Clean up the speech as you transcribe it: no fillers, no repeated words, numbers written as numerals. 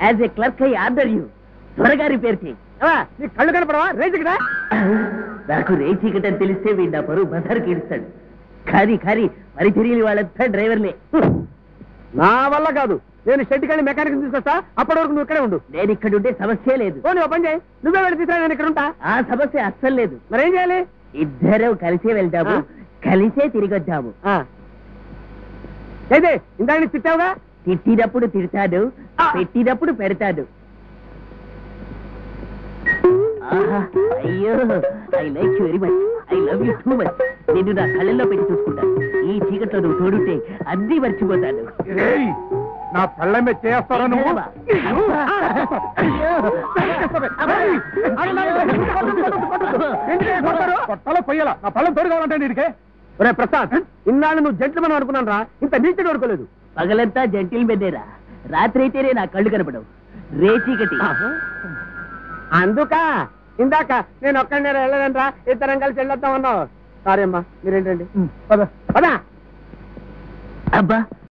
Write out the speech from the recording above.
As a clerk I order you త్వరగా repair చేయి. నీకు కళ్ళు కనపడవా? రేచికడా నాకు రేచీకట అని తెలిస్తే వీడు నా పరువు బజార్కి ఇస్తాడు. కానీ మరి తెలియని వాళ్ళంతా డ్రైవర్లే. నా వల్ల కాదు. నేను షెడ్కి వెళ్ళి మెకానిక్ తీసుకొస్తా. అప్పటి వరకు నువ్వు ఇక్కడే ఉండు. నేను ఇక్కడ ఉంటే సమస్య లేదు. నువ్వు పని చేయి. నువ్వే వెళ్ళి తీసుకురా, నేను ఇక్కడ ఉంటా. ఆ సమస్య అస్సలు లేదు. మరేం చేయాలి? ఇద్దరు కలిసే వెళ్తాము, కలిసే తిరిగి వద్దాము. అయితే ఇందాక నీకు తిట్టావుగా. తిట్టినప్పుడు తిడతాడు, పెట్టినప్పుడు పెడతాడు. అయ్యో, I like you very much. I love you too much. నిన్ను నా కళ్ళల్లో పెట్టి చూసుకుంటాను. ఈ చీకట్లో నువ్వు తోడుంటే అన్నీ మర్చిపోతాను. నా పళ్ళమే చేస్తారా నువ్వు? కొట్టాలో పొయ్యాలా? నా పళ్ళం తోడు కావాలంటే నీకే. ఒరే ప్రసాద్, ఇన్నాళ్ళు నువ్వు జెంట్లమని అనుకున్నాను రా. ఇంత నీచడు అనుకోలేదు. పగలంతా జంటిల్ బెన్నేరా, రాత్రి అయితేనే నా కళ్ళు కనపడవు. రేచీకటి. అందుక ఇందాక నేను ఒక్కడినే వెళ్ళలేను రా, ఇద్దరం కలిసి వెళ్ళొద్దాం అన్నావు. సారీ అమ్మా, మీరేంటండి? అబ్బా